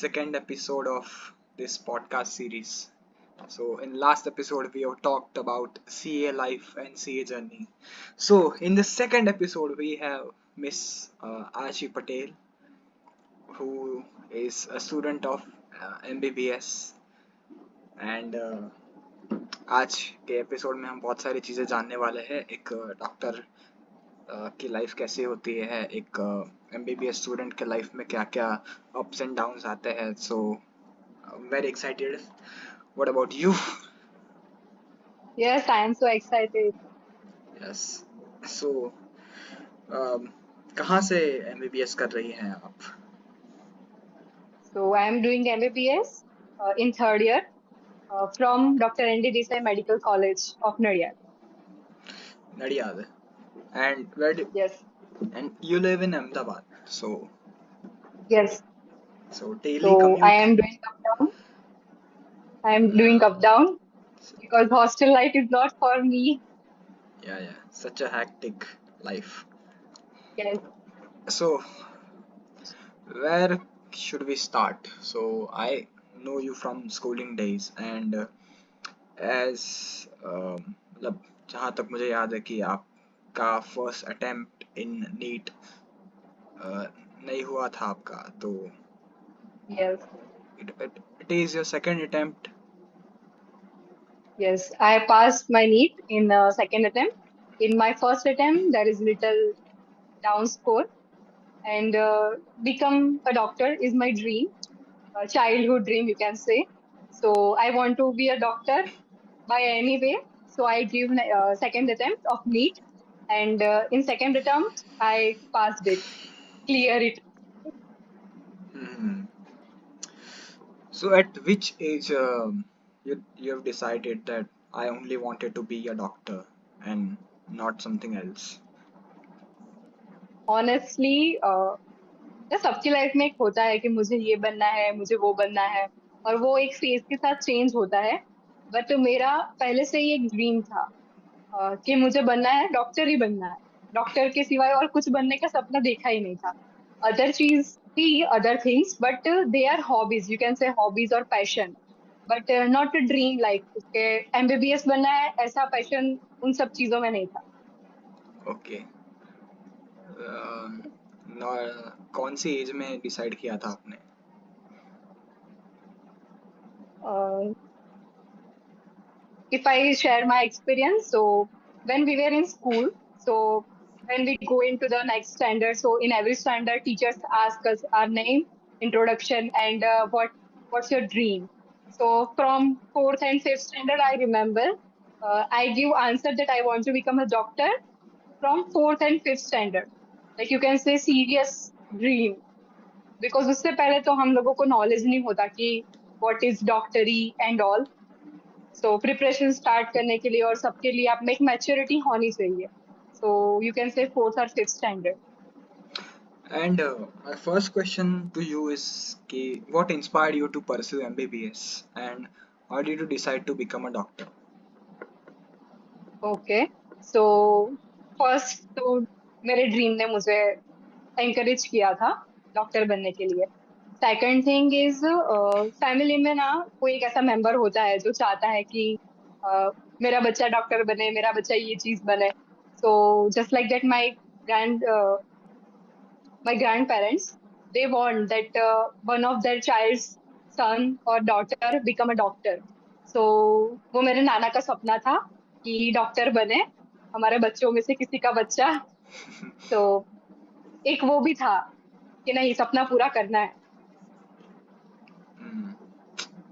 second episode of this podcast series. So, in last episode, we have talked about CA life and CA journey. So, in the second episode, we have Miss Ashi Patel, who is a student of MBBS, and आज के episode में हम बहुत सारी चीज़ें जानने वाले हैं एक डॉक्टर की लाइफ कैसी होती है, एक MBBS स्टूडेंट के लाइफ में क्या क्या अप्स एंड डाउन्स आते हैं. So very excited. What about you? Yes, I am so excited. Yes. So कहाँ से MBBS कर रही हैं आप? So I am doing MBBS in third year from Dr. N.D. Desai Medical College of Nadia. Nadiyad. And where do Yes. and you live in Ahmedabad. So Yes. daily So commute. I am doing up down. I am doing up down because hostel life is not for me. Yeah. Such a hectic life. Yes. So where should we start? So I know you from schooling days, and as मतलब जहाँ तक मुझे याद है कि आपका first attempt in NEET नहीं हुआ था आपका, तो Yes. it is your second attempt. Yes. I passed my NEET in second attempt. In my first attempt, there is little down score, and become a doctor is my dream. A childhood dream, you can say. So I want to be a doctor by any way. So I give second attempt of NEET, and in second attempt I passed it, clear it. Hmm. So at which age you have decided that I only wanted to be a doctor and not something else? Honestly, सबकी life में एक होता है कि मुझे ये बनना है, मुझे वो बनना है, और वो एक फेज के साथ चेंज होता है. बट मेरा पहले से ही एक ड्रीम था कि मुझे बनना है, डॉक्टर ही बनना है. डॉक्टर के सिवाय और कुछ बनने का सपना देखा ही नहीं था. अदर चीज थी, other things, but they are hobbies, you can say hobbies और passion, but not a dream like उसके MBBS बनना है, ऐसा पैशन उन सब चीजों में नहीं था. ओके. कौन सी एज में डिसाइड किया था आपने? If I share my experience, so when we were in school, so when we go into the next standard, so in every standard, teachers ask us our name, introduction, and what's your dream. So from fourth and fifth standard, I remember I give answer that I want to become a doctor from fourth and fifth standard. Like you can say serious dream, because उससे पहले तो हम लोगों को knowledge नहीं होता कि what is doctory and all. So preparation start करने के लिए और सबके लिए आप में एक मैच्योरिटी होनी चाहिए. So you can say fourth और fifth standard. And my first question to you is कि what inspired you to pursue MBBS and how did you decide to become a doctor? Okay. So first तो मेरे dream ने मुझे encourage किया था doctor बनने के लिए. सेकंड थिंग इज फैमिली में ना कोई एक ऐसा मेंबर होता है जो चाहता है कि मेरा बच्चा डॉक्टर बने, मेरा बच्चा ये चीज बने. So just like that my grandparents, they want that one of their child's son or daughter become a doctor. So वो मेरे नाना का सपना था कि डॉक्टर बने हमारे बच्चों में से किसी का बच्चा. तो एक वो भी था कि नहीं, सपना पूरा करना है.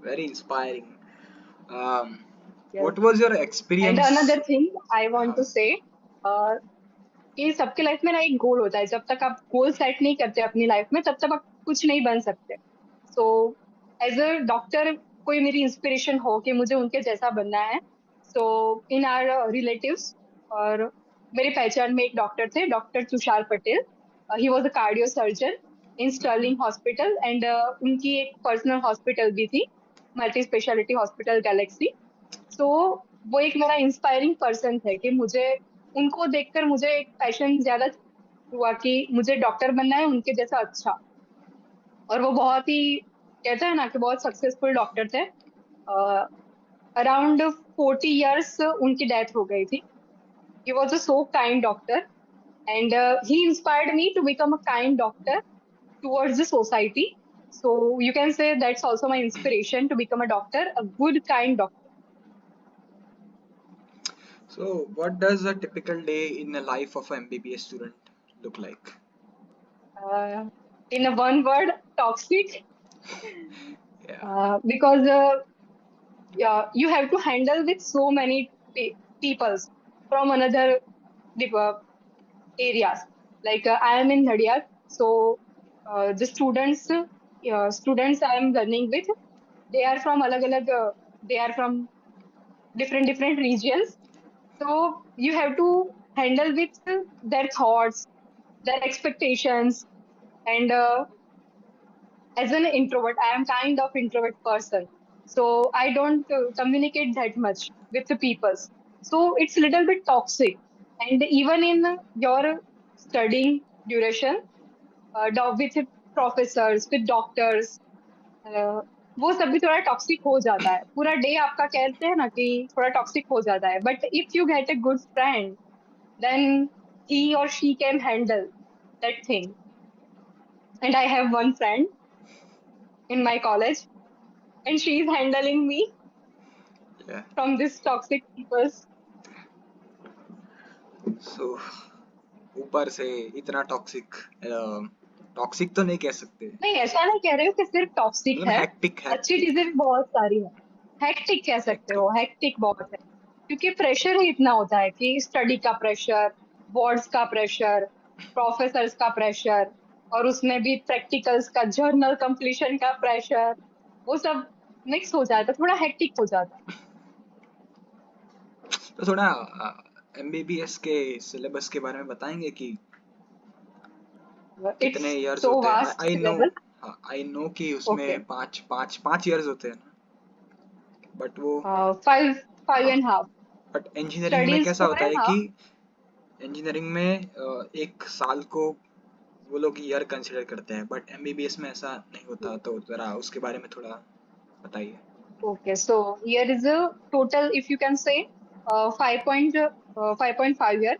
Very inspiring. Um, Yes. what was your And experience? another thing I want to हाँ. say, कि सबके लाइफ में ना एक गोल होता है. जब तक आप गोल सेट नहीं करते अपनी लाइफ में, तब तक आप कुछ नहीं बन सकते. सो एज अ डॉक्टर कोई मेरी इंस्पिरेशन हो कि मुझे उनके जैसा बनना है. सो इन आवर रिलेटिव्स, और मेरी पहचान में एक डॉक्टर थे, doctor Tushar Patel. He was a cardio surgeon in Sterling hospital, and उनकी एक पर्सनल हॉस्पिटल भी थी, मल्टी स्पेशलिटी हॉस्पिटल गैलेक्सी. सो वो एक मेरा इंस्पायरिंग पर्सन थे कि मुझे उनको देखकर मुझे एक पैशन ज्यादा हुआ कि मुझे डॉक्टर बनना है उनके जैसा अच्छा. और वो बहुत ही कहते हैं ना कि बहुत सक्सेसफुल डॉक्टर थे। अराउंड 40 years उनकी डेथ हो गई थी। He was a so kind doctor and he inspired me to become a kind doctor towards the society. So you can say that's also my inspiration to become a doctor, a good kind doctor. So, what does a typical day in the life of an MBBS student look like? uh, in a one word, toxic. Yeah. Because yeah, you have to handle with so many people from another uh, areas. Like I am in Nadia, so the students I am learning with, they are from alag-alag, they are from different regions. So you have to handle with their thoughts, their expectations, and as an introvert, I am kind of introvert person. So I don't communicate that much with the people. So it's a little bit toxic. And even in your studying duration, with professors with doctors, वो सब भी थोड़ा toxic हो जाता है। पूरा day आपका कहते हैं ना कि थोड़ा टॉक्सिक हो जाता है, but if you get a good friend then he और she can handle that thing. And I have one friend in my college and she is handling me Yeah. From this toxic peoples. So, ऊपर से इतना toxic, toxic तो नहीं कह सकते, नहीं, ऐसा नहीं कह रही हूँ कि सिर्फ टॉक्सिक मतलब है, हैक्टिक अच्छी हैक्टिक चीजें भी बहुत सारी है। हेक्टिक कह सकते हैक्टिक। हो, हेक्टिक बहुत है, क्योंकि प्रेशर ही इतना होता है कि स्टडी का प्रेशर, बोर्ड्स का प्रेशर, प्रोफेसर्स का प्रेशर, और उसमें भी प्रैक्टिकल्स का, जर्नल कंप्लीशन का प्रेशर, वो सब मिक्स हो जाता है, थोड़ा हेक्टिक हो जाता तो थोड़ा एमबीबीएस के सिलेबस के बारे में बताएंगे कि है। कितने इट्स इयर्स सो होते हैं? Vast I know, syllabus. हाँ आई नो कि ओके, उसमें पाँच पाँच पाँच इयर्स होते हैं ना, बट वो, 5 हाँ, and half बट इंजीनियरिंग में स्टडीज कैसा होता है 4.5। कि इंजीनियरिंग में एक साल को वो लोग ईयर कंसिडर करते हैं, बट एमबीबीएस में ऐसा नहीं होता, तो जरा उसके बारे में थोड़ा बताइए। Okay, so here is a total, if you can say, 5.5 year.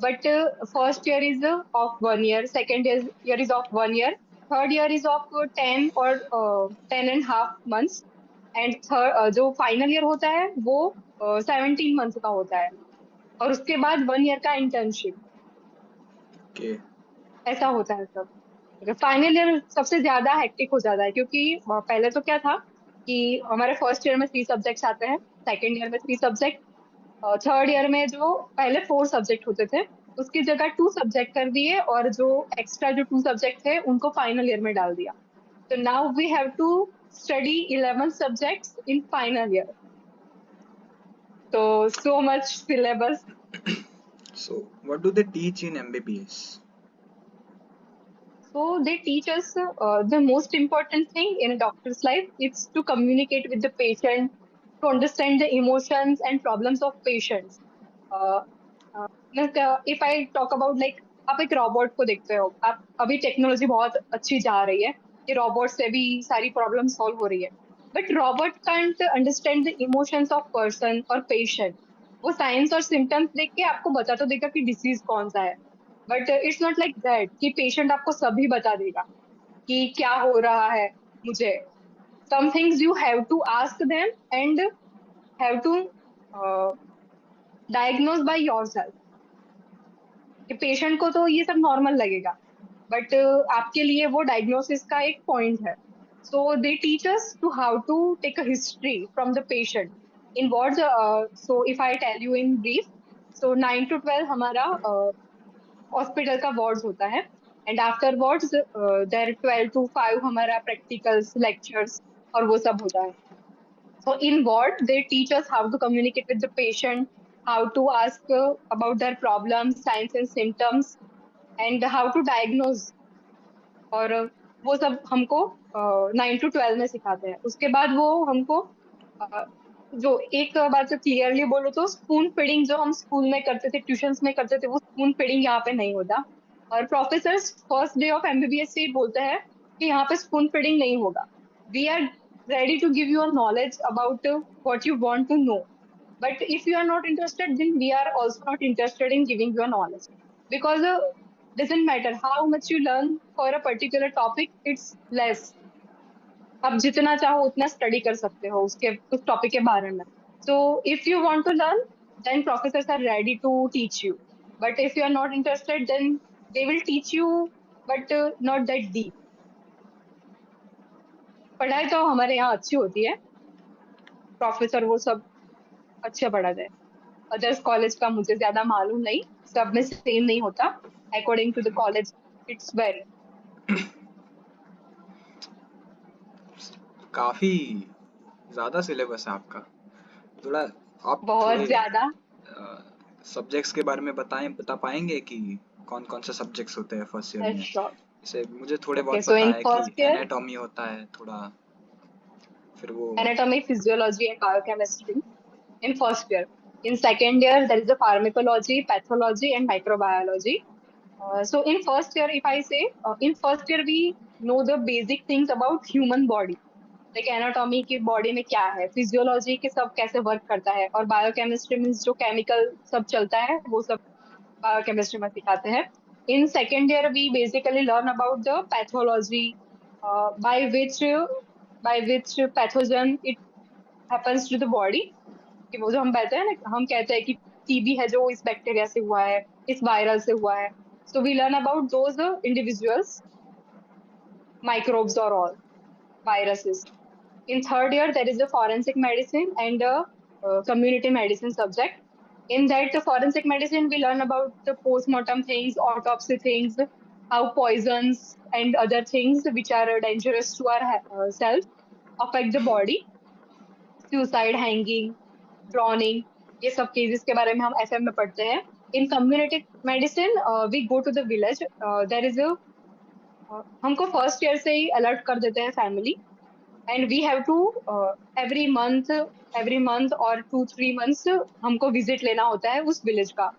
But first year is of 1 year, second year is of 1 year, third year is of 10 or 10.5 months, and third जो फाइनल ईयर होता है वो 17 months का होता है, और उसके बाद 1 year का इंटर्नशिप। ओके। ऐसा होता है सब। फाइनल ईयर सबसे ज्यादा हेक्टिक हो जाता है, क्योंकि पहले तो क्या था कि हमारे फर्स्ट ईयर में 3 सब्जेक्ट्स आते हैं, सेकेंड ईयर में 3 सब्जेक्ट, थर्ड ईयर में जो पहले 4 सब्जेक्ट होते थे उसकी जगह 2 सब्जेक्ट कर दिए, और जो एक्स्ट्रा जो 2 सब्जेक्ट थे उनको फाइनल ईयर में डाल दिया। तो now we have to study 11 subjects in final year, तो so much syllabus. So what do they teach in MBBS? So they teach us the most important thing in a doctor's life is to communicate with the patient, to understand the emotions and problems of patients. Uh, if I talk about like, आप एक robot को देखते हो, आप अभी technology बहुत अच्छी जा रही है कि रोबोट से भी सारी प्रॉब्लम सॉल्व हो रही है, but robot can't understand the emotions of person और पेशेंट। वो साइंस और सिम्टम्स देख के आपको बता तो देगा कि डिसीज कौन सा है, but it's not like that कि पेशेंट आपको सभी बता देगा कि क्या हो रहा है मुझे। Some things you have to ask them and have to diagnose by yourself. कि पेशेंट को तो ये सब नॉर्मल लगेगा, बट आपके लिए वो डायग्नोसिस का एक पॉइंट है। So they teach us to how to take a history from the patient in words. So if I tell you in brief, so 9 to 12 हमारा हॉस्पिटल का वार्ड्स होता है, and after wards there 12 to 5 हमारा practicals, lectures और वो सब होता है। So in ward, they teach us how to communicate with the patient, how to ask about their problems, signs and symptoms, and how to diagnose. और वो सब हमको 9 to 12 में सिखाते हैं। उसके बाद वो हमको जो एक बात तो क्लियरली बोलो तो स्पून फीडिंग जो हम स्कूल में करते थे, ट्यूशंस में करते थे, वो स्पून फीडिंग यहाँ पे नहीं होता। और professor first day of MBBS से ही बोलते हैं कि यहाँ पे स्पून फीडिंग नहीं होगा। we are ready to give you a knowledge about what you want to know. But if you are not interested, then we are also not interested in giving you a knowledge, because doesn't matter how much you learn for a particular topic, it's less. आप जितना चाहो उतना study कर सकते हो उसके उस topic के बारे में. So if you want to learn, then professors are ready to teach you. But if you are not interested, then they will teach you, but not that deep. पढ़ाई तो हमारे यहाँ अच्छी होती है, प्रोफेसर वो सब अच्छे पढ़ाते हैं. अदर्स कॉलेज का मुझे ज्यादा मालूम नहीं, सब में सेम नहीं होता. According to the college it's very. काफी ज्यादा सिलेबस है आपका. थोड़ा आप बहुत थोड़े ज्यादा. सब्जेक्ट्स के बारे में बता पाएंगे कि कौन कौन से सब्जेक्ट्स होते हैं फर्स्ट ईयर में. श्योर. जैसे मुझे थोड़े ओके, बहुत सो पता इन है कि फर्स्ट ईयर एनाटॉमी होता है थोड़ा, फिर वो anatomy, physiology, and biochemistry in first year. In second year, there is a pharmacology, pathology, and microbiology. So in first year, if I say, in first year we know the basic things about human body, like anatomy की body में क्या है, physiology के सब कैसे work करता है, और biochemistry means जो chemical सब चलता है वो सब biochemistry में सिखाते हैं. In second year, we basically learn about the pathology, by which pathogen it happens to the body. कि वो जो हम कहते हैं ना, हम कहते हैं कि टीबी है जो इस बैक्टीरिया से हुआ है, इस वायरल से हुआ है. So we learn about those individuals, microbes or all viruses. In third year, there is a forensic medicine and a community medicine subject. In that forensic medicine, we learn about the postmortem things, autopsy things, how poisons and other things which are dangerous to our self affect the body. Suicide, hanging, drowning, ये सब cases के बारे में हम FM में पढ़ते हैं. In community medicine we go to the village. There is हमको फर्स्ट ईयर से ही अलर्ट कर देते हैं family, and we have to every month और 2-3 मंथ्स हमको विजिट लेना होता है उस विलेज का,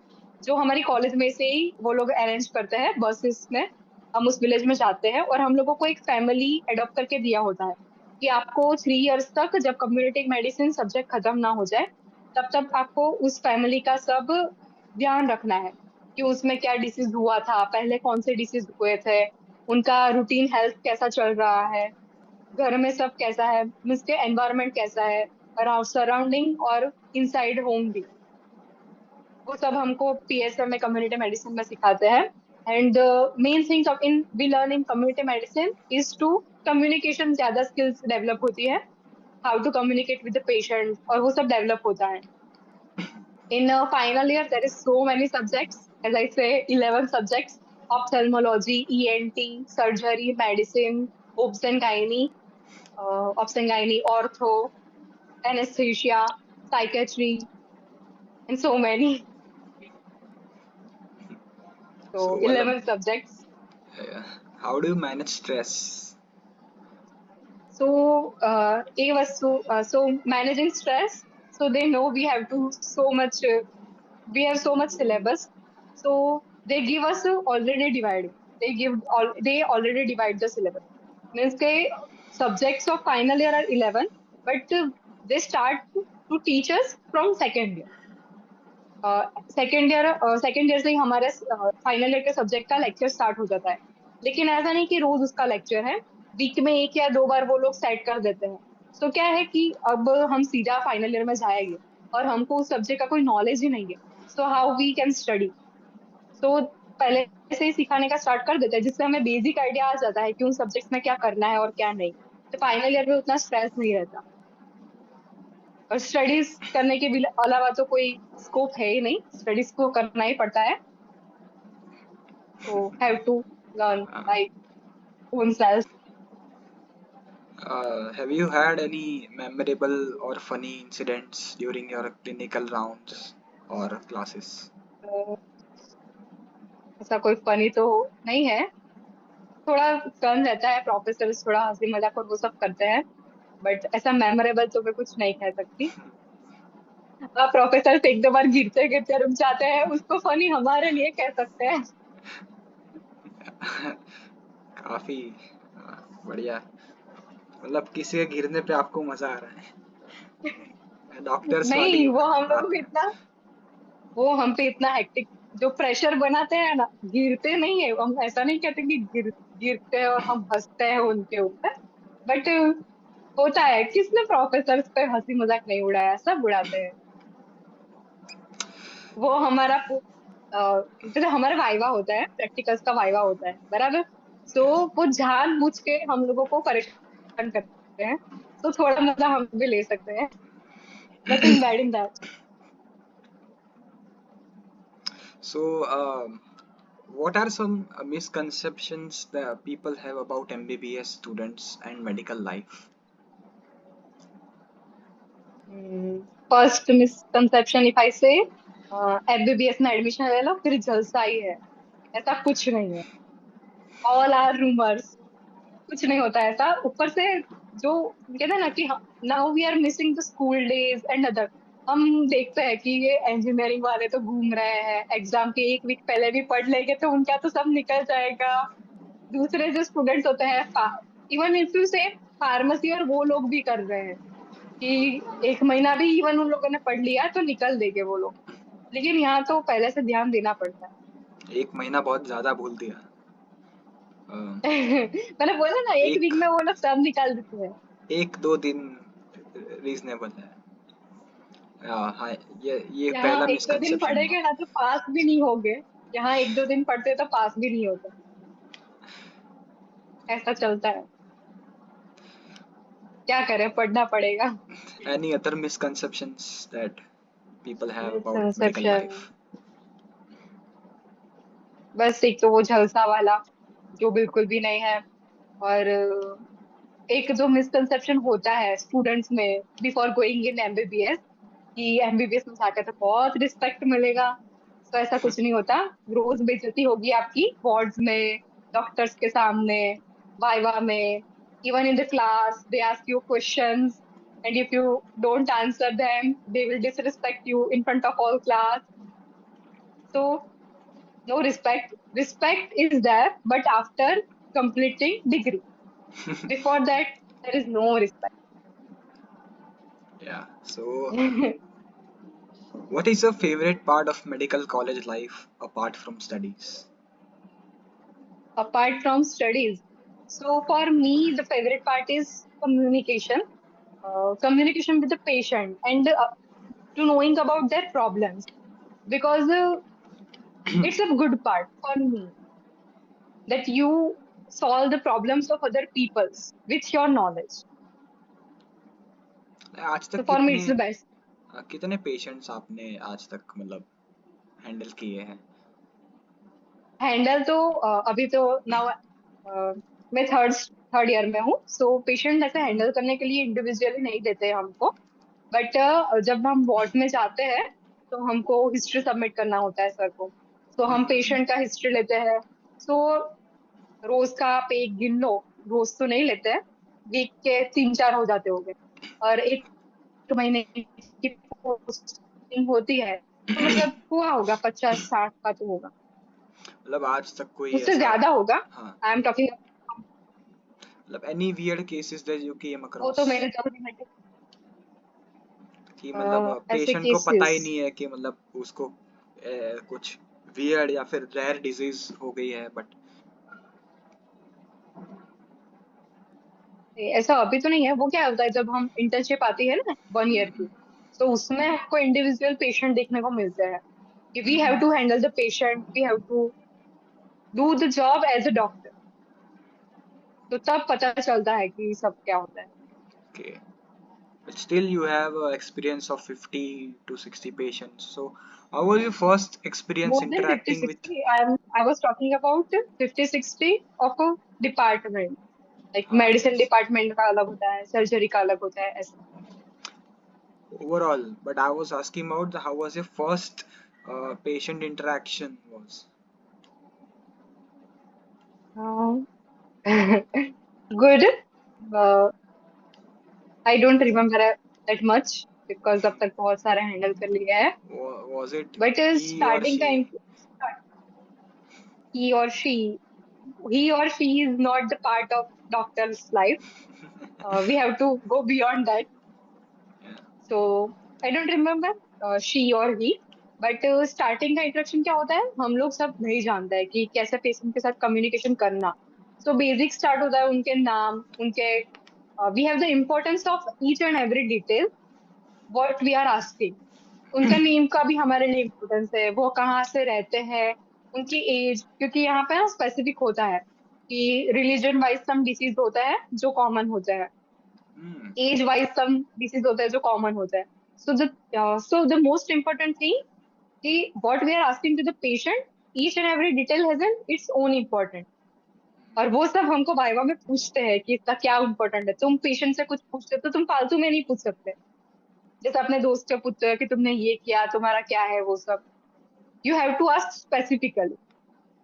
जो हमारी कॉलेज में से ही वो लोग अरेंज करते हैं बसेस में. हम उस विलेज में जाते हैं और हम लोगों को एक फैमिली अडॉप्ट करके दिया होता है कि आपको 3 इयर्स तक, जब कम्युनिटी मेडिसिन सब्जेक्ट खत्म ना हो जाए, तब तक आपको उस फैमिली का सब ध्यान रखना है कि उसमें क्या डिसीज हुआ था, पहले कौन से डिसीज हुए थे, उनका रूटीन हेल्थ कैसा चल रहा है, घर में सब कैसा है, मीन्स के एनवायरनमेंट कैसा है, अराउंड सराउंडिंग और इनसाइड होम भी. वो सब हमको पीएसएम में कम्युनिटी मेडिसिन में सिखाते हैं. And main things of in we learn in community medicine is to communication, ज्यादा स्किल्स डेवलप होती है, how to communicate with the patient, और वो सब डेवलप होता है. In final year, there is so many subjects. As I say, 11 subjects: ophthalmology, ENT, surgery, medicine, obs and gynae, ortho, anesthesia, psychiatry, and so many. So so मतलब 11 subjects. How do you manage stress. So so managing stress. So they know we have to so much. We have so much syllabus. So they give us already divided. They already divide the syllabus. Means के subjects of final year are 11, but they start to teach us from second year. Second year से ही हमारे final year के subject का lecture start हो जाता है. लेकिन ऐसा नहीं कि रोज उसका लेक्चर है, वीक में 1 या 2 बार वो लोग सेट कर देते हैं. तो क्या है कि अब हम सीधा फाइनल ईयर में जाएंगे और हमको उस सब्जेक्ट का कोई नॉलेज ही नहीं है. So how we can study. तो पहले से ही सिखाने का स्टार्ट कर देते हैं, जिससे हमें बेसिक आइडिया आ जाता है कि उन सब्जेक्ट्स में क्या करना है और क्या नहीं. तो फाइनल ईयर में उतना स्ट्रेस नहीं रहता, और स्टडीज करने के भी अलावा तो कोई स्कोप है ही नहीं, स्टडीज को करना ही पड़ता है. तो have to learn by own self. Have you had any memorable or funny incidents during your clinical rounds or classes? ऐसा कोई फनी तो नहीं है, थोड़ा फन रहता है, प्रोफेसर थोड़ा हंसी मजाक और वो सब करते हैं, बट ऐसा मेमोरेबल तो मैं कुछ नहीं कह सकती. प्रोफेसर एक 2 बार गिरते गिरते रुक जाते हैं, उसको फनी हमारे लिए कह सकते हैं. काफी बढ़िया. मतलब किसी के गिरने पे आपको मजा आ रहा है, डॉक्टर्स वाली नहीं, वो हम लोगों बात को है। इतना, वो हम पे इतना हेक्टिक जो प्रेशर बनाते हैं ना, गिरते नहीं है हम, ऐसा नहीं कहते कि गिरते हैं और हम हंसते हैं उनके ऊपर, बट होता है, किसने प्रोफेसर पे हंसी मजाक नहीं उड़ाया, सब उड़ाते हैं। वो हमारा जैसे हमारा वाइवा होता है, प्रैक्टिकल्स का वाइवा होता है बराबर, तो Yes. वो जानबूझ के हम लोगों को परेशान करते हैं, तो थोड़ा मजा हम भी ले सकते हैं, nothing bad in that. So, what are some misconceptions that people have about MBBS students and medical life? First misconception if I से, एमबीबीएस में एडमिशन ले लो फिर जलसा ही है, ऐसा कुछ नहीं है, ऑल आर रूमर्स, कुछ नहीं होता ऐसा। ऊपर से जो कहते हैं ना कि now we are missing the school days and other, हम देखते हैं कि ये इंजीनियरिंग वाले तो घूम रहे हैं, एग्जाम के एक वीक पहले भी पढ़ लेंगे तो उनका तो सब निकल जाएगा। दूसरे जो स्टूडेंट्स होते हैं, इवन इफ यू से फार्मेसी, और वो लोग भी कर रहे हैं कि एक महीना भी इवन उन लोगों ने पढ़ लिया तो निकल देंगे वो लोग। लेकिन यहाँ तो पहले से ध्यान देना पड़ता एक महीना बहुत ज्यादा बोल दिया। अ, है। मैंने बोला ना, एक एक वीक में वो लोग सब निकाल देते हैं। एक दो दिन रीजनेबल है। हाँ, ये यहाँ पहला एक दो दिन मिसकंसेप्शन हुआ। पढ़ेंगे ना तो पास भी नहीं होंगे, यहाँ एक दो दिन पढ़ते तो पास भी नहीं होते, ऐसा चलता है, क्या करें, पढ़ना पड़ेगा। Any other misconceptions that people have about medical misconception, life? बस एक तो वो झलसा वाला जो बिल्कुल भी नहीं है, और एक जो मिसकंसेप्शन होता है स्टूडेंट्स में बिफोर गोइंग इन एमबीबीएस, कि एमबीबीएस में जाकर तो बहुत रिस्पेक्ट मिलेगा, तो ऐसा कुछ नहीं होता। रोज बेइज्जती होगी आपकी वार्ड्स में, डॉक्टर्स के सामने, वाइवा में, even in the class they ask you questions, and if you don't answer them they will disrespect you in front of all class. So no respect, respect is there but after completing degree, before that there is no respect. Yeah. So, what is your favorite part of medical college life apart from studies? Apart from studies, so for me the favorite part is communication, communication with the patient, and to knowing about their problems, because it's a good part for me that you solve the problems of other peoples with your knowledge. आज So तक for me it's the best. कितने patients आपने आज तक मतलब handle किए हैं? Handle तो अभी तो नाउ मैं थर्ड ईयर में हूँ, सो पेशेंट ऐसे हैंडल करने के लिए इंडिविजुअली नहीं देते हैं हमको, बट जब हम वार्ड में जाते हैं तो हमको हिस्ट्री सबमिट करना होता है सर को, तो हम हम्म, पेशेंट का हिस्ट्री लेते हैं। सो रोज का आप एक गिन लो, रोज तो नहीं लेते हैं, वीक के 3-4 हो जाते होंगे, और एक महीने की पोस्टिंग होती है, तो मतलब हुआ होगा 50-60 का तो होगा, मतलब आज तक कोई उससे ऐसा, ज्यादा होगा। हाँ, आई एम टॉकिंग, मतलब any weird cases that you came वो अक्रॉस, तो मेरे जब कि मतलब ऐसे पेशेंट को पता केसेस, ही नहीं है कि मतलब उसको कुछ वियर्ड या फिर रेयर डिजीज हो गई है, बट ऐसा अभी तो नहीं है। वो क्या होता है जब हम इंटर्नशिप आती है ना 1 ईयर की, तो उसमें हमको इंडिविजुअल पेशेंट देखने को मिलते हैं, कि we have to handle the patient, we have to do the job as a doctor, तो तब पता चलता है कि सब क्या होता है। okay. But still you have experience of 50 to 60 patients. So how was your first experience more than fifty interacting with, sixty I was talking about 50-60 of a department, like medicine yes, department का अलग होता है, surgery का अलग होता है, ऐसा। overall, but I was asking about how was your first patient interaction was. Good, I don't remember that much, because अब तक बहुत सारे हैंडल कर लिया है, Was it but he or starting she? का he or she he or she is not the part of doctor's life, We have to go beyond that. Yeah. So I don't remember she or he, but starting का introduction क्या होता है, हम लोग सब नहीं जानते हैं कि कैसे पेशेंट के साथ कम्युनिकेशन करना. सो बेसिक स्टार्ट होता है उनके नाम, उनके we have the importance of each and every detail what we are asking. उनका नेम का भी हमारे लिए इम्पोर्टेंस है, वो कहाँ से रहते हैं, उनकी एज, क्योंकि यहाँ पे ना स्पेसिफिक होता है कि रिलीजन वाइज सम डिसीज होता है जो कॉमन होता है, Hmm. Age wise some disease होता है जो कॉमन होता है. So the most important thing कि what we are asking to the patient, each and every detail has an its own important. और वो सब हमको वाइवा में पूछते हैं कि इसका क्या इम्पोर्टेंट है. तुम पेशेंट से कुछ पूछते हो तो तुम फालतू में नहीं पूछ सकते. जैसे अपने दोस्त से पूछते हो कि तुमने ये किया, तुम्हारा क्या है, वो सब. You have to ask specifically.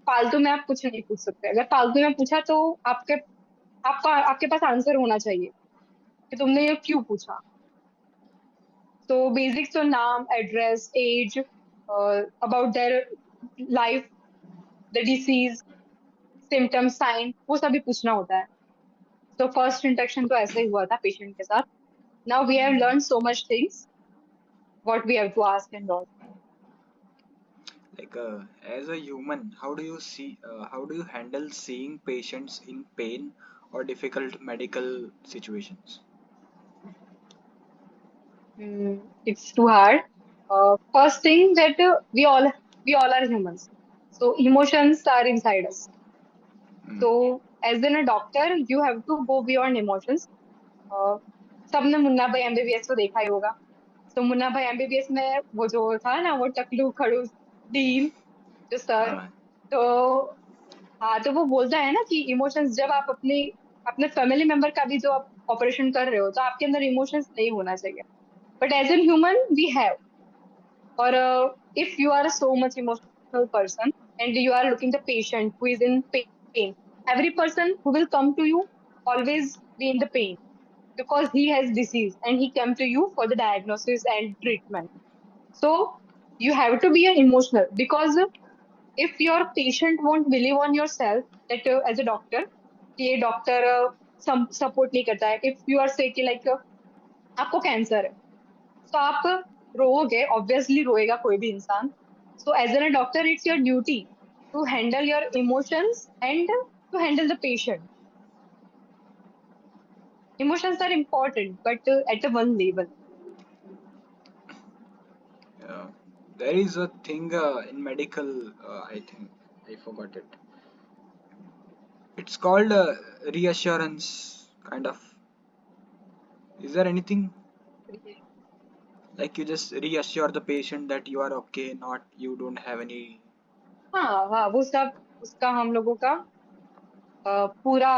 फालतू में आप कुछ नहीं पूछ सकते. अगर फालतू में पूछा तो आपके आपका आपके पास आंसर होना चाहिए कि तुमने ये क्यों पूछा. तो बेसिक्स तो नाम, address, age, about their life, the disease, symptoms, sign, वो सभी पूछना होता है. तो फर्स्ट इंट्रैक्शन तो ऐसे ही हुआ था पेशेंट के साथ. Now we have learn so much things what we have to ask and all. Like as a human, how do you handle seeing patients in pain or difficult medical situations? It's too hard. First thing that we all are humans, so emotions are inside us. Hmm. So as in a doctor, you have to go beyond emotions. Uh, सबने मुन्ना भाई MBBS को देखा ही होगा. तो मुन्ना भाई MBBS में वो जो था ना, वो टकलू खड़ूस डीन, जो सर. Uh, तो हाँ, तो वो बोलता है ना कि इमोशंस, जब आप अपने अपने फैमिली मेंबर का भी जो आप ऑपरेशन कर रहे हो तो आपके अंदर इमोशंस नहीं होना चाहिए. But as an human we have. Or if you are so much emotional person and you are looking the patient who is in pain, every person who will come to you always be in the pain because he has disease and he come to you for the diagnosis and treatment. So you have to be emotional because if your patient won't believe on yourself that as a doctor, कि ये doctor support नहीं करता है. If you are से कि like आपको cancer है तो आप रोओगे, ऑब्वियसली रोएगा कोई भी इंसान. So as an a doctor it's your duty to handle your emotions and to handle the patient. Emotions are important but at a one level. uh, there is a thing in medical, I think I forgot it. It's called reassurance, kind of. Is there anything like you just reassure the patient that you are okay, not you don't have any. हाँ हाँ, वो सब उसका हम लोगों का पूरा,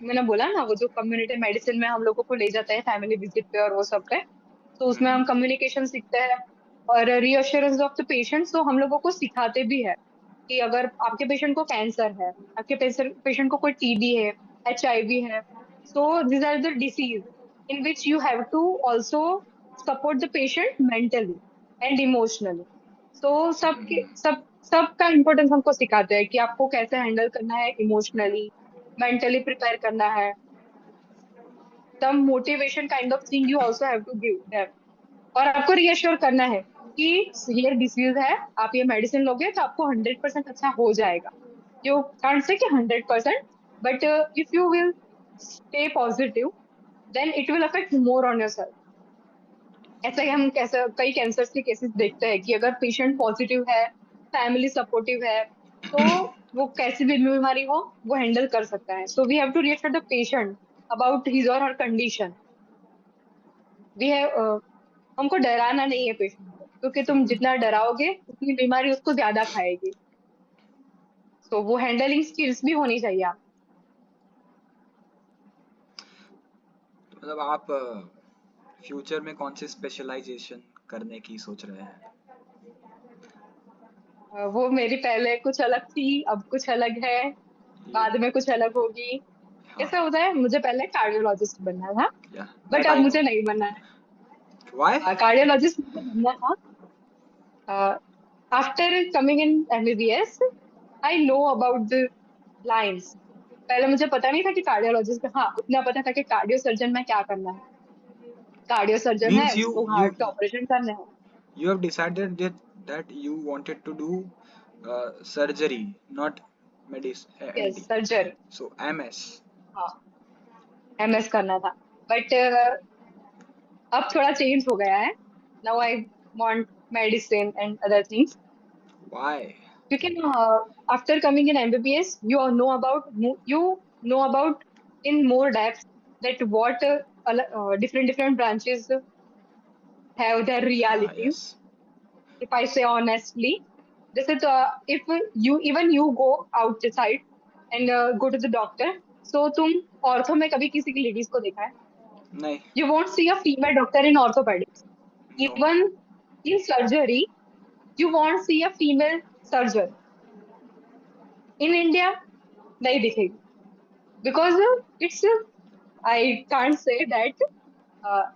मैंने बोला ना वो जो कम्युनिटी मेडिसिन में हम लोगों को ले जाते हैं फैमिली विजिट पे और वो सब पे. तो उसमें Hmm. हम कम्युनिकेशन सीखते हैं और रीअश्योरेंस ऑफ द पेशेंट. तो हम लोगों को सिखाते भी है कि अगर आपके पेशेंट को कैंसर है, आपके पेशेंट को कोई टीबी है, एचआईवी है, so this are the disease in which you have to also support the patient mentally and emotionally. तो सबका इम्पोर्टेंस हमको सिखाते हैं कि आपको कैसे हैंडल करना है इमोशनली, मेंटली प्रिपेयर करना है. Some motivation kind of thing you also have to give them. और आपको रीअश्योर करना है कि ये डिसीज है, आप ये मेडिसिन लोगे तो आपको 100% अच्छा हो जाएगा. यू कांट से कि 100%, but if you will stay positive then it will affect more on your self. ऐसा ही हम कैसे कई कैंसर के केसेस देखते हैं कि अगर पेशेंट पॉजिटिव है, फैमिली सपोर्टिव है, तो वो कैसी भी बीमारी हो वो हैंडल कर सकता है. So we have to react the patient about his or her condition. We have हमको डराना नहीं है पेशेंट को, क्योंकि तुम जितना डराओगे उतनी बीमारी उसको ज्यादा खाएगी. तो वो हैंडलिंग स्किल्स भी होनी चाहिए आप. मतलब आप फ्यूचर में कौन से स्पेशलाइजेशन करने की सोच रहे हैं? वो मेरी पहले कुछ अलग थी, अब कुछ अलग है, ये बाद में कुछ अलग होगी. हाँ. ऐसा होता है, मुझे पहले कार्डियोलॉजिस्ट बनना था या बट दैट अब आई नो. मुझे नहीं बनना है. व्हाई? कार्डियोलॉजिस्ट मुझे बनना था. After coming in MBBS I know about the lines. पहले मुझे पता नहीं था कि कार्डियोलॉजिस्ट, हाँ उतना पता था कि कार्डियो सर्जन में क्या करना है। कार्डियो सर्जन है, Means उसको you हार्ट का ऑपरेशन करना है। you have decided that you wanted to do surgery, not medicine, yes, MD. Surgery. So MS. हाँ, एमएस करना था। बट अब थोड़ा चेंज हो गया है। Now I want medicine and other things. Why? क्योंकि after coming in MBBS you know about in more depth that what different different branches have their realities. Yes. If I say honestly, this is if you go outside and go to the doctor, so तुम ortho में कभी किसी की ladies को देखा है? नहीं. You won't see a female doctor in orthopedics. No. Even in surgery, you won't see a female surgeon. In India, नहीं दिखेगी. Because it's, I can't say that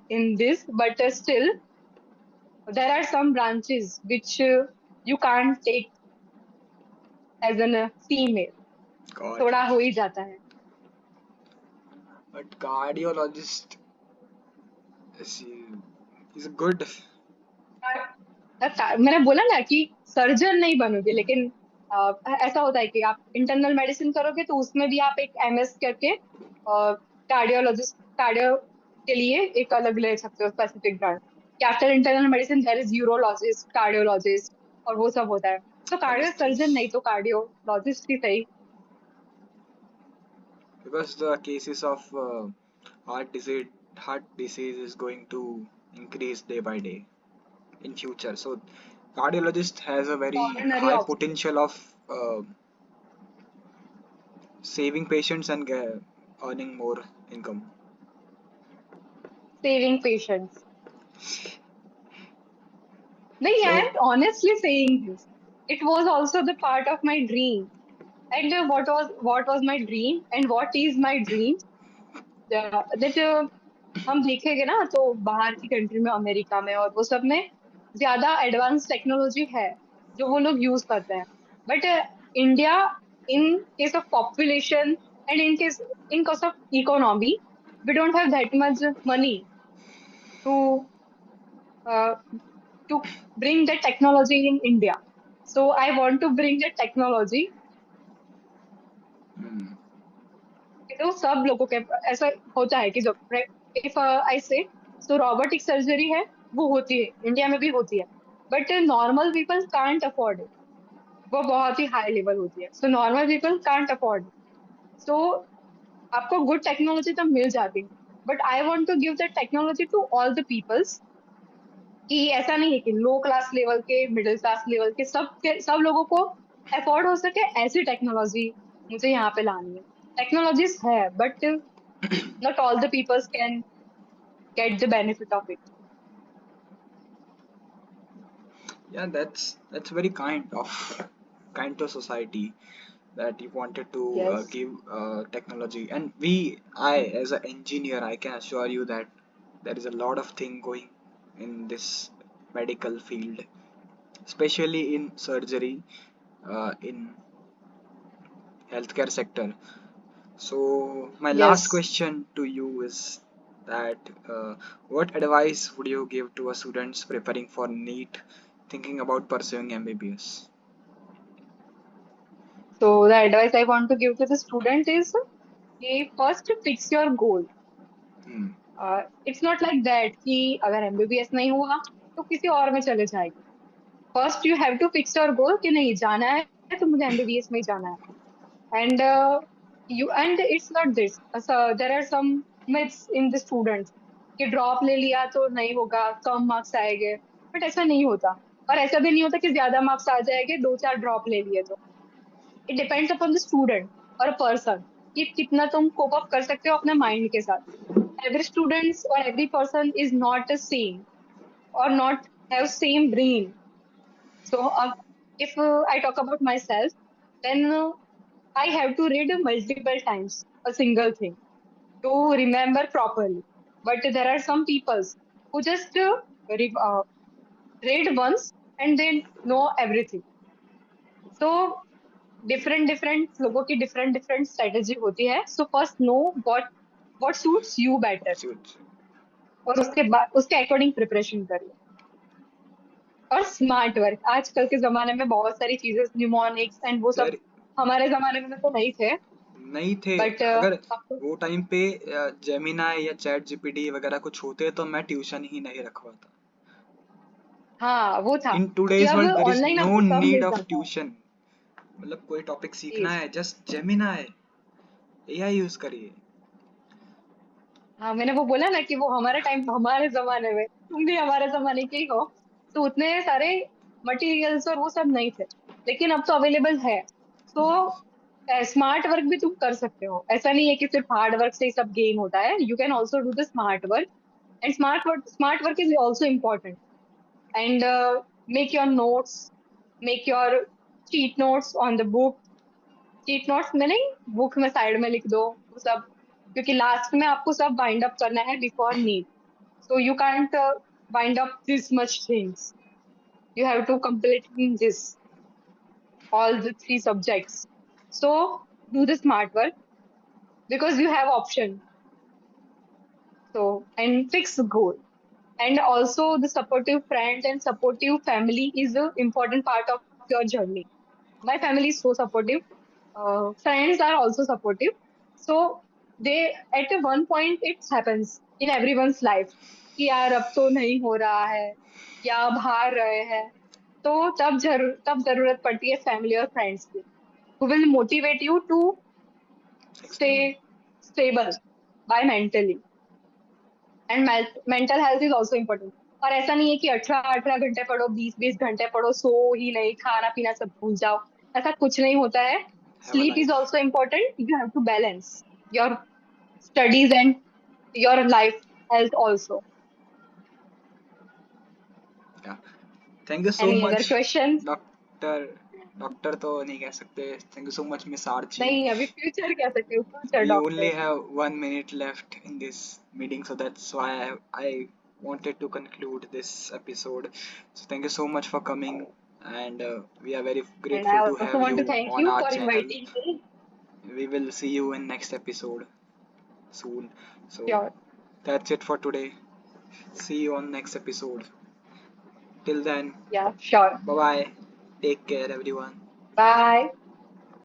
in this, but still, there are some branches which you can't take as a female. Got थोड़ा हो it. ही जाता है. But cardiologist is is good. मैंने बोला ना कि सर्जन नहीं बनोगे, लेकिन ऐसा होता है कि आप इंटरनल मेडिसिन करोगे तो उसमें भी आप एक एमएस करके कार्डियोलॉजिस्ट, कार्डियो के लिए एक अलग ले सकते हो specific branch. After internal medicine there is urologist, cardiologist और वो सब होता है। तो कार्डियो सर्जन Anesthesia. नहीं तो कार्डियोलॉजिस्ट ही सही। Because the cases of heart disease is going to increase day by day in future. So cardiologist has a very coronary high option, potential of saving patients and earning more income. Saving patients. नहीं, आई So am honestly saying this, it was also the part of my dream. And what was my dream and what is my dream, that हम देखेंगे ना तो बाहर की country में, America में और वो सब में ज्यादा एडवांस टेक्नोलॉजी है जो वो लोग यूज करते हैं। But India, in case of population and in case of economy, we don't have that much money to uh, to bring the technology in India. So I want to bring the technology hmm, तो सब लोगों के ऐसा होता है कि जो if I से, तो रोबोटिक सर्जरी है, वो होती है, इंडिया में भी होती है, but normal people can't afford it. वो बहुत ही हाई लेवल होती है, so normal people can't afford. So आपको गुड टेक्नोलॉजी तो मिल जाती है, but I want to give the technology to all the peoples, कि ऐसा नहीं है कि लो क्लास लेवल के, मिडिल क्लास लेवल के सब लोगों को अफोर्ड हो सके ऐसी टेक्नोलॉजी मुझे यहाँ पे लानी है। टेक्नोलॉजीज है, but not all the people can get the benefit of it. yeah, that's very kind to society that you wanted to Yes. give technology. And I as an engineer, I can assure you that there is a lot of thing going in this medical field, especially in surgery, in healthcare sector. So my last Yes. question to you is that what advice would you give to a students preparing for NEET, thinking about pursuing MBBS? So the advice I want to give to the student is, first fix your goal. Hmm. It's not like that कि अगर MBBS नहीं हुआ तो किसी और में चले जाएंगे। First you have to fix your goal कि नहीं जाना है तो मुझे एमबीबीएस में ही जाना है। And you, and it's not this, so there are some myths in the students कि ड्रॉप ले लिया तो नहीं होगा, कम मार्क्स आएंगे, बट ऐसा नहीं होता। और ऐसा भी नहीं होता कि ज्यादा मार्क्स आ जाएंगे दो चार ड्रॉप ले लिए तो। It depends upon the student और अ पर्सन कि कितना तुम कोप अप कर सकते हो अपने माइंड के साथ। every students or every person is not the same or not have same brain. So if I talk about myself, then I have to read multiple times a single thing to remember properly. But there are some people who just read once and they know everything. So different different लोगों की different different strategy होती है. So first know what suits you better, Suits. और उसके बाद उसके according preparation करिए. और स्मार्ट वर्क, आजकल के जमाने में बहुत सारी चीजें न्यूमोनिक्स एंड वो सब यार हमारे जमाने में तो नहीं थे. नहीं थे. बट अगर अब तो वो टाइम पे जेमिनाई या चैट जीपीटी वगैरह कुछ होते तो मैं ट्यूशन ही नहीं रखवाता. हाँ वो था इन कि टूडेज अब world there is online no आपको सब नीड मिल ऑफ जाता है. ट्यूशन. मतलब कोई टॉपिक सीखना Yes. है, जस्ट जेमिनाई एआई यूज करिए. हाँ मैंने वो बोला ना कि वो हमारे टाइम हमारे जमाने में, तुम भी हमारे जमाने के ही हो, तो उतने सारे मटेरियल्स और वो सब नहीं थे, लेकिन अब तो अवेलेबल है. तो स्मार्ट वर्क भी तुम कर सकते हो. ऐसा नहीं है कि सिर्फ हार्ड वर्क से ही सब गेन होता है. You can also do the smart work, and smart work is also important. And make your notes, make your cheat notes on the book. Cheat notes में नहीं, बुक में साइड में लिख दो वो सब, क्योंकि लास्ट में आपको सब बाइंड अप करना है before NEET. So you can't bind up this much things. You have to complete in this all the three subjects. So do the smart work because you have option. So and fix the goal. And also the supportive friend and supportive family is the important part of your journey. My family is so supportive. Friends are also supportive. So they at a one point it happens in everyone's life कि यार अब तो नहीं हो रहा है या अब हार रहे हैं, तो तब जरूरत पड़ती है फैमिली और फ्रेंड्स की, who will motivate you to Extremely. stay stable by mentally. And mental health is also important. और ऐसा नहीं है कि 18-18 घंटे पढ़ो, 20-20 घंटे पढ़ो, सो ही नहीं, खाना पीना सब भूल जाओ. ऐसा कुछ नहीं होता है. Have a sleep is life. Also important. You have to balance your studies and your life health also. Yeah. Thank you so any other much, question? Doctor. Doctor तो नहीं कह सकते. Thank you so much, Miss Archie. नहीं, अभी future कह सकते हो, future We only doctor. have 1 minute left in this meeting, so that's why I wanted to conclude this episode. So thank you so much for coming, and we are very and I grateful to also have want to you thank on you our for channel. Inviting me. We will see you in next episode soon. So sure. that's it for today. See you on next episode. Till then, yeah sure. bye bye. Take care, everyone. Bye.